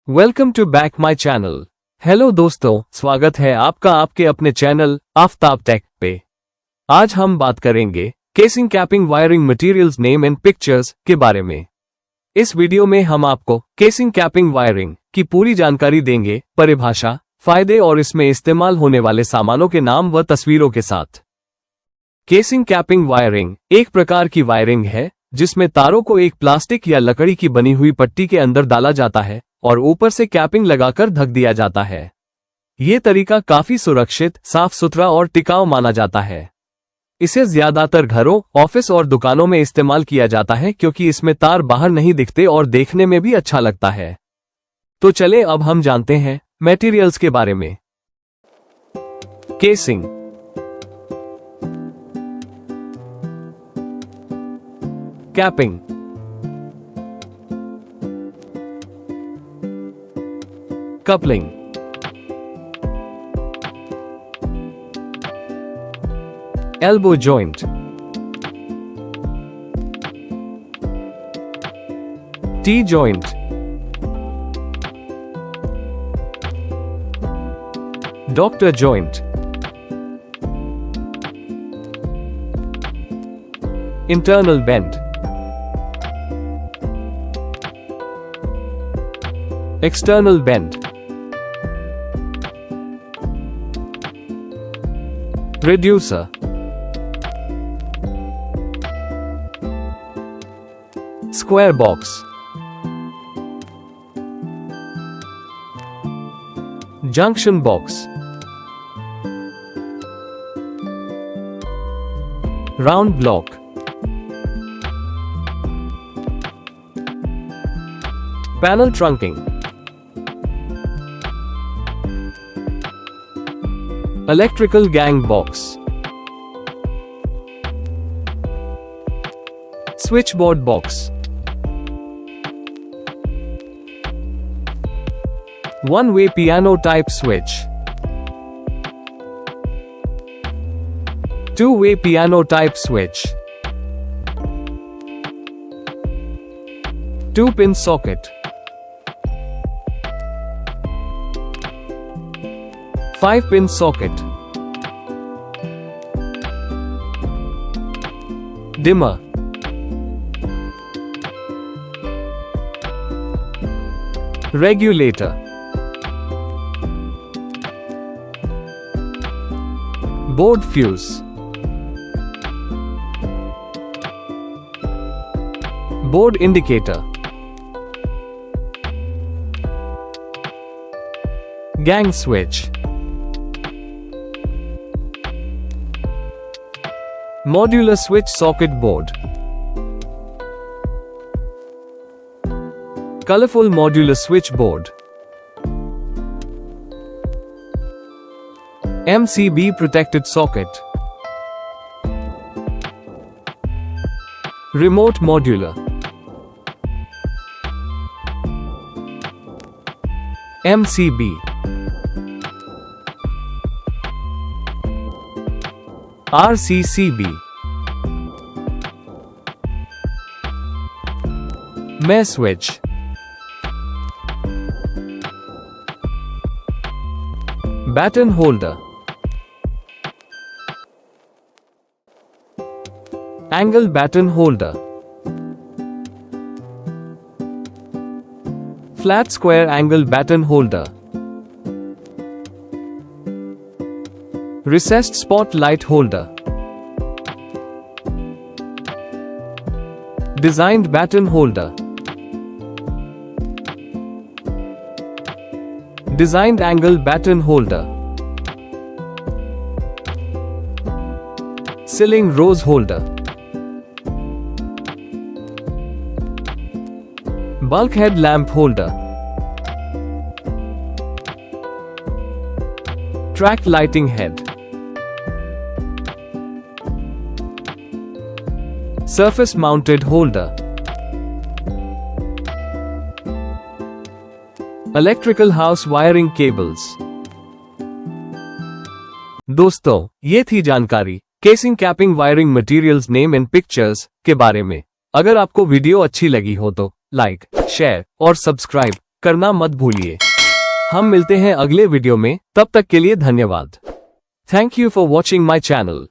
Welcome to back my channel. Hello दोस्तों, स्वागत है आपका आपके अपने चैनल आफ्ताब टेक पे। आज हम बात करेंगे casing capping wiring materials name and pictures के बारे में। इस वीडियो में हम आपको केसिंग कैपिंग वायरिंग की पूरी जानकारी देंगे, परिभाषा, फायदे और इसमें इस्तेमाल होने वाले सामानों के नाम व तस्वीरों के साथ। केसिंग कैपिंग वायरिंग एक प्रकार की वायरिंग है जिसमें तारों को एक प्लास्टिक या लकड़ी की बनी हुई पट्टी के अंदर डाला जाता है और ऊपर से कैपिंग लगाकर ढक दिया जाता है। ये तरीका काफी सुरक्षित, साफ सुथरा और टिकाऊ माना जाता है। इसे ज्यादातर घरों, ऑफिस और दुकानों में इस्तेमाल किया जाता है क्योंकि इसमें तार बाहर नहीं दिखते और देखने में भी अच्छा लगता है। तो चले अब हम जानते हैं मटेरियल्स के बारे में। Casing, capping, coupling, elbow joint, T-joint, doctor joint, internal bend, external bend, reducer, square box, junction box, round block, panel trunking, electrical gang box, switchboard box, one-way piano type switch, two-way piano type switch, 2-pin socket, 5-pin socket, dimmer, regulator, board fuse, board indicator, gang switch, modular switch socket board, colorful modular switch board, MCB protected socket, remote modular, MCB, RCCB, mesh switch, baton holder, angle baton holder, flat square angle baton holder, recessed spotlight holder, designed baton holder, designed angle baton holder, ceiling rose holder, bulkhead lamp holder, track lighting head, surface mounted holder, electrical house wiring cables. दोस्तों, ये थी जानकारी casing capping wiring materials name and pictures के बारे में। अगर आपको video अच्छी लगी हो तो लाइक, शेयर और सब्सक्राइब करना मत भूलिए। हम मिलते हैं अगले वीडियो में, तब तक के लिए धन्यवाद। Thank you for watching my channel.